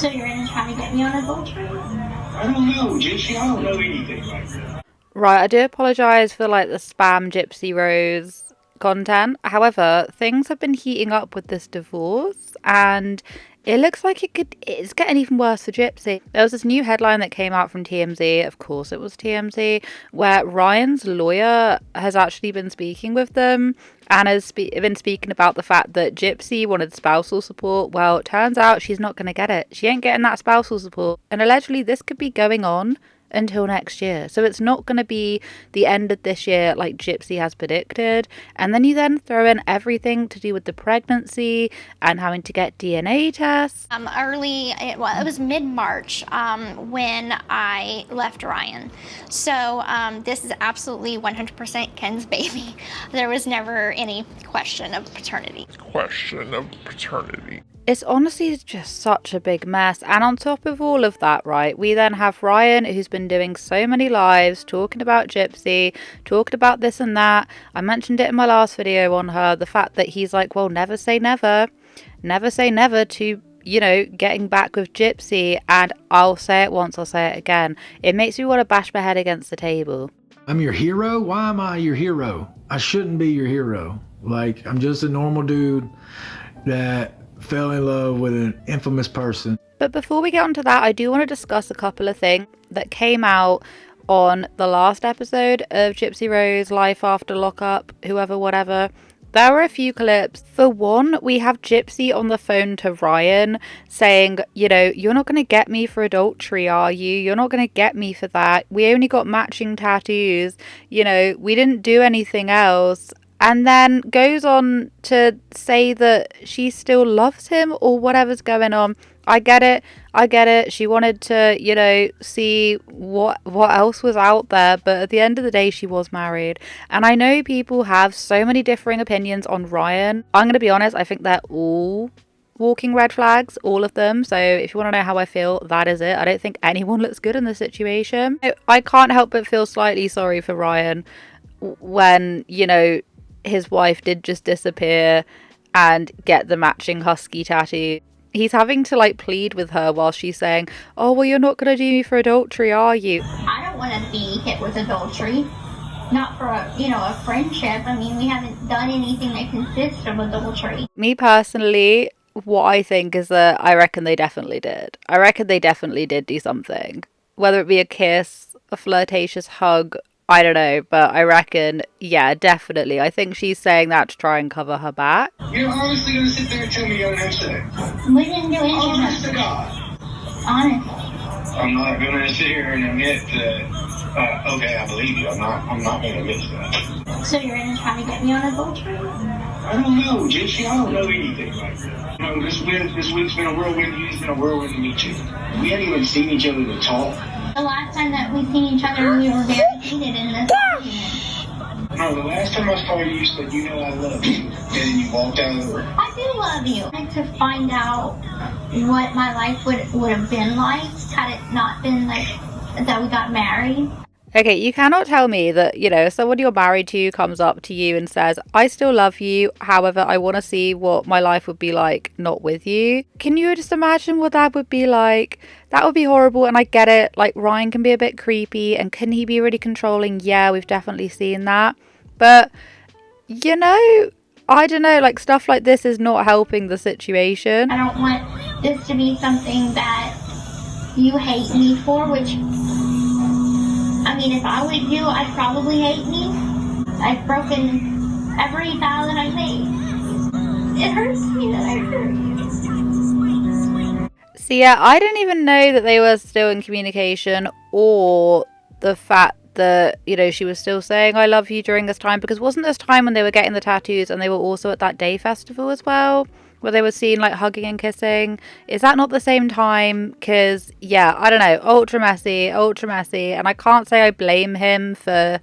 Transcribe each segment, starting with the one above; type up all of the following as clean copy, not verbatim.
So you're gonna try to get me on adultery? I don't know, Gypsy. I don't know anything like that. Right, I do apologise for like the spam Gypsy Rose content. However, things have been heating up with this divorce and it looks like it's getting even worse for Gypsy. There was this new headline that came out from TMZ, of course it was TMZ, where Ryan's lawyer has actually been speaking with them and has been speaking about the fact that Gypsy wanted spousal support. Well, it turns out she's not going to get it. She ain't getting that spousal support. And allegedly this could be going on until next year. So it's not going to be the end of this year like Gypsy has predicted. And then you then throw in everything to do with the pregnancy and having to get DNA tests. It was mid-March when I left Ryan. So this is absolutely 100% Ken's baby. There was never any question of paternity. It's honestly just such a big mess. And on top of all of that, right, we then have Ryan, who's been doing so many lives, talking about Gypsy, talking about this and that. I mentioned it in my last video on her, the fact that he's like, well, never say never. Never say never to, you know, getting back with Gypsy. And I'll say it once, I'll say it again. It makes me want to bash my head against the table. I'm your hero? Why am I your hero? I shouldn't be your hero. Like, I'm just a normal dude that fell in love with an infamous person. But before we get onto that, I do want to discuss a couple of things that came out on the last episode of Gypsy Rose Life After Lockup, whoever, whatever. There were a few clips. For one, we have Gypsy on the phone to Ryan saying, you know, you're not going to get me for adultery, are you? You're not going to get me for that. We only got matching tattoos. You know, we didn't do anything else. And then goes on to say that she still loves him or whatever's going on. I get it. She wanted to, you know, see what else was out there. But at the end of the day, she was married. And I know people have so many differing opinions on Ryan. I'm going to be honest. I think they're all walking red flags, all of them. So if you want to know how I feel, that is it. I don't think anyone looks good in this situation. I can't help but feel slightly sorry for Ryan when, you know, his wife did just disappear and get the matching husky tattoo. He's having to like plead with her while she's saying, oh, well, you're not going to do me for adultery, are you? I don't want to be hit with adultery. Not for a friendship. I mean, we haven't done anything that consists of adultery. Me personally, what I think is that I reckon they definitely did. I reckon they definitely did do something. Whether it be a kiss, a flirtatious hug, I don't know, but I reckon, yeah, definitely. I think she's saying that to try and cover her back. You're honestly going to sit there and tell me you don't have sex? We didn't do anything. Honest to God. Honest. I'm not going to sit here and admit that, okay, I believe you. I'm not going to admit to that. So you're going to try to get me on adultery? I don't know, Gypsy. I don't know anything like that. You know, this week's been a whirlwind. It's been a whirlwind to me, too. We haven't even seen each other to talk. The last time that we seen each other, we were very heated in this argument. No, the last time I saw you, you said, you know I love you. And then you walked out of the room. I do love you. I like to find out what my life would have been like had it not been like that we got married. Okay, you cannot tell me that, you know, someone you're married to comes up to you and says, I still love you, however, I want to see what my life would be like not with you. Can you just imagine what that would be like? That would be horrible, and I get it. Like, Ryan can be a bit creepy, and can he be really controlling? Yeah, we've definitely seen that. But, you know, I don't know, like, stuff like this is not helping the situation. I don't want this to be something that you hate me for, which... I mean, if I were you, I'd probably hate me. I've broken every vow that I made. It hurts me that I hurt you. So yeah, I didn't even know that they were still in communication, or the fact that, you know, she was still saying I love you during this time, because wasn't this time when they were getting the tattoos and they were also at that day festival as well, where they were seen like hugging and kissing? Is that not the same time? Because, yeah, I don't know, ultra messy, and I can't say I blame him for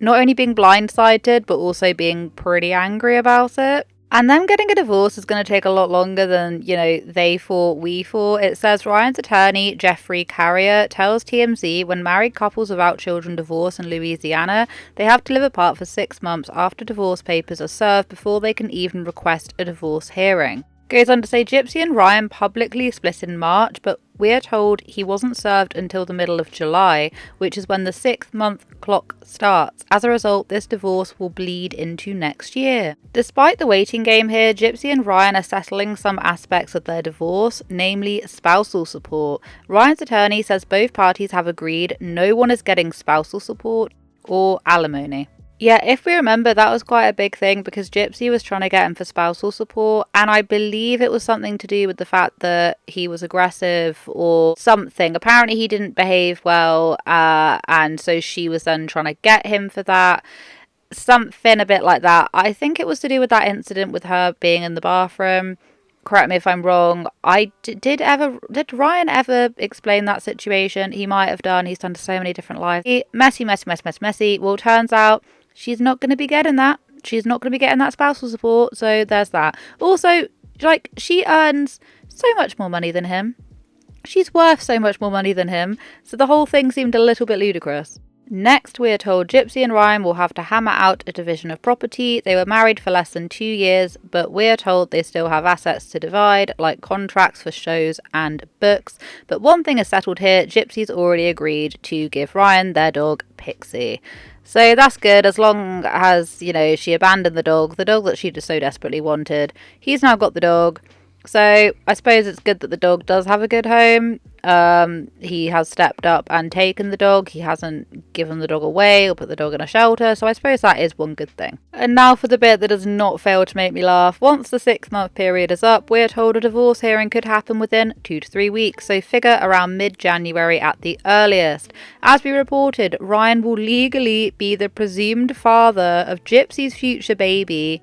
not only being blindsided, but also being pretty angry about it. And them getting a divorce is going to take a lot longer than, you know, they thought, we thought. It says Ryan's attorney, Jeffrey Carrier, tells TMZ when married couples without children divorce in Louisiana, they have to live apart for 6 months after divorce papers are served before they can even request a divorce hearing. Goes on to say Gypsy and Ryan publicly split in March, but we're told he wasn't served until the middle of July, which is when the 6-month clock starts. As a result, this divorce will bleed into next year. Despite the waiting game here, Gypsy and Ryan are settling some aspects of their divorce, namely spousal support. Ryan's attorney says both parties have agreed no one is getting spousal support or alimony. Yeah, if we remember, that was quite a big thing because Gypsy was trying to get him for spousal support, and I believe it was something to do with the fact that he was aggressive or something. Apparently he didn't behave well, and so she was then trying to get him for that. Something a bit like that. I think it was to do with that incident with her being in the bathroom. Correct me if I'm wrong. Did Ryan ever explain that situation? He might have done. He's done so many different lives. Messy. Well, turns out she's not going to be getting that. She's not going to be getting that spousal support. So there's that. Also, like, she earns so much more money than him. She's worth so much more money than him. So the whole thing seemed a little bit ludicrous. Next, we are told Gypsy and Ryan will have to hammer out a division of property. They were married for less than 2 years, but we are told they still have assets to divide, like contracts for shows and books. But one thing is settled here, Gypsy's already agreed to give Ryan their dog, Pixie. So that's good, as long as, you know, she abandoned the dog that she just so desperately wanted. He's now got the dog. So I suppose it's good that the dog does have a good home. He has stepped up and taken the dog. He hasn't given the dog away or put the dog in a shelter. So I suppose that is one good thing. And now for the bit that does not fail to make me laugh. Once the 6-month period is up, we're told a divorce hearing could happen within 2 to 3 weeks. So figure around mid-January at the earliest. As we reported, Ryan will legally be the presumed father of Gypsy's future baby,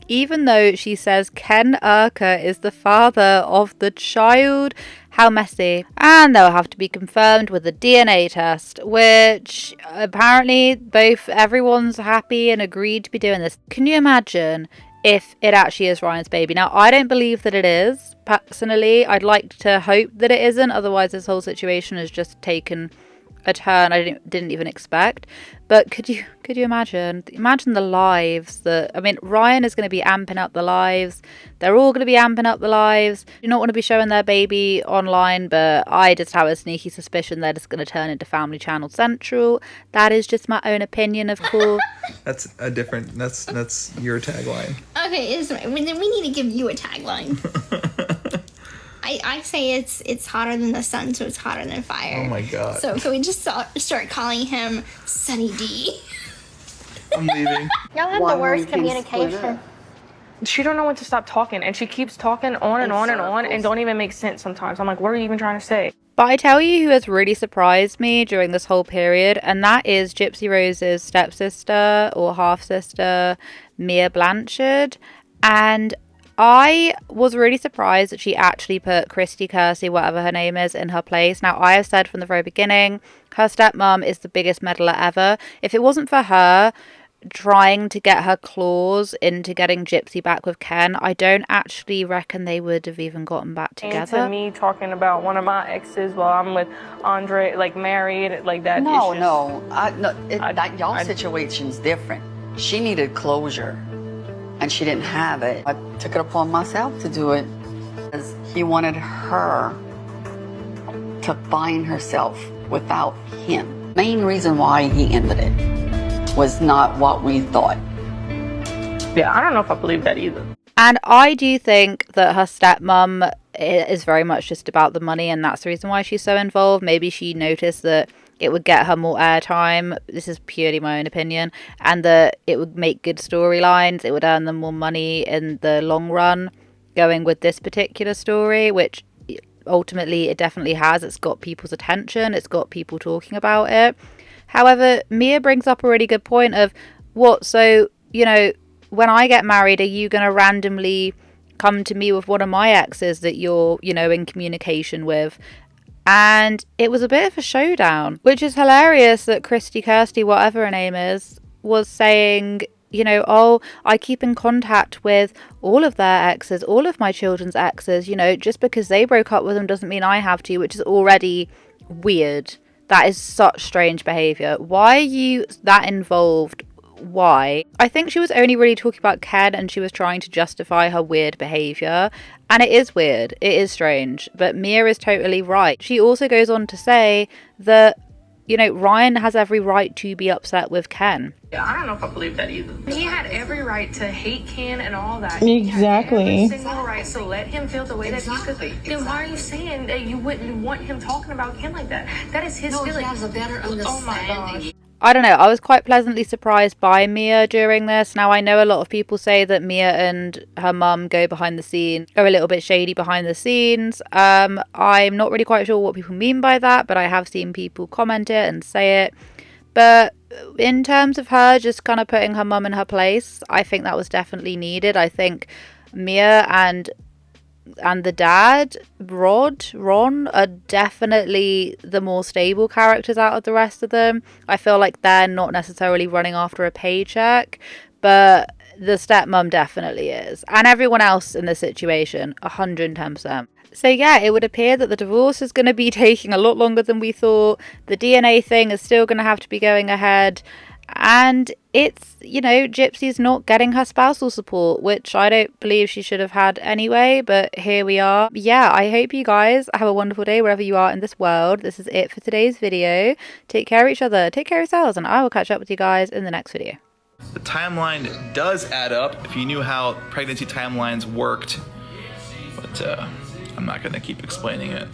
even though she says Ken Urker is the father of the child. How messy. And they'll have to be confirmed with a DNA test, which apparently everyone's happy and agreed to be doing this. Can you imagine if it actually is Ryan's baby? Now, I don't believe that it is, personally. I'd like to hope that it isn't, otherwise this whole situation has just taken a turn I didn't even expect. But could you imagine the lives that, I mean, Ryan is going to be amping up the lives, they're all going to be amping up the lives. You don't want to be showing their baby online, but I just have a sneaky suspicion they're just going to turn into Family Channel Central. That is just my own opinion, of course. That's your tagline. Okay, we need to give you a tagline. I say it's hotter than the sun, so it's hotter than fire. Oh my god. So can we just start calling him Sunny D? I'm leaving. Y'all have the worst communication. She don't know when to stop talking, and she keeps talking on and on and on, and don't even make sense sometimes. I'm like, what are you even trying to say? But I tell you who has really surprised me during this whole period, and that is Gypsy Rose's stepsister or half-sister, Mia Blanchard. And I was really surprised that she actually put Christy Kersey, whatever her name is, in her place. Now, I have said from the very beginning, her stepmom is the biggest meddler ever. If it wasn't for her trying to get her claws into getting Gypsy back with Ken, I don't actually reckon they would have even gotten back together. And to me, talking about one of my exes while I'm with Andre, like married, like that. Y'all situation's different. She needed closure, and she didn't have it. I took it upon myself to do it because he wanted her to find herself without him. Main reason why he ended it was not what we thought. Yeah, I don't know if I believe that either. And I do think that her stepmom is very much just about the money, and that's the reason why she's so involved. Maybe she noticed that it would get her more airtime. This is purely my own opinion. And that it would make good storylines. It would earn them more money in the long run, going with this particular story, which ultimately it definitely has. It's got people's attention. It's got people talking about it. However, Mia brings up a really good point of, so, you know, when I get married, are you going to randomly come to me with one of my exes that you're, you know, in communication with? And it was a bit of a showdown, which is hilarious that Christy Kirsty, whatever her name is, was saying, you know, oh, I keep in contact with all of their exes, all of my children's exes, you know, just because they broke up with them doesn't mean I have to, which is already weird. That is such strange behaviour. Why are you that involved why. I think she was only really talking about Ken, and she was trying to justify her weird behaviour. And it is weird, it is strange, but Mia is totally right. She also goes on to say that, you know, Ryan has every right to be upset with Ken. Yeah, I don't know if I believe that either. He had every right to hate Ken and all that. Exactly. He had every single right to let him feel the way that he feels. Then why are you saying that you wouldn't want him talking about Ken like that? That is his feeling. He has a better understanding. Oh my gosh. I don't know, I was quite pleasantly surprised by Mia during this. Now, I know a lot of people say that Mia and her mum go behind the scenes, are a little bit shady behind the scenes. I'm not really quite sure what people mean by that, but I have seen people comment it and say it. But in terms of her just kind of putting her mum in her place, I think that was definitely needed. I think Mia and the dad, Ron, are definitely the more stable characters out of the rest of them. I feel like they're not necessarily running after a paycheck, but the stepmom definitely is. And everyone else in the situation, 110%. So yeah, it would appear that the divorce is going to be taking a lot longer than we thought. The DNA thing is still going to have to be going ahead. And it's, you know, Gypsy's not getting her spousal support, which I don't believe she should have had anyway, but here we are. Yeah, I hope you guys have a wonderful day wherever you are in this world. This is it for today's video. Take care of each other, take care of yourselves, and I will catch up with you guys in the next video. The timeline does add up if you knew how pregnancy timelines worked, but I'm not going to keep explaining it.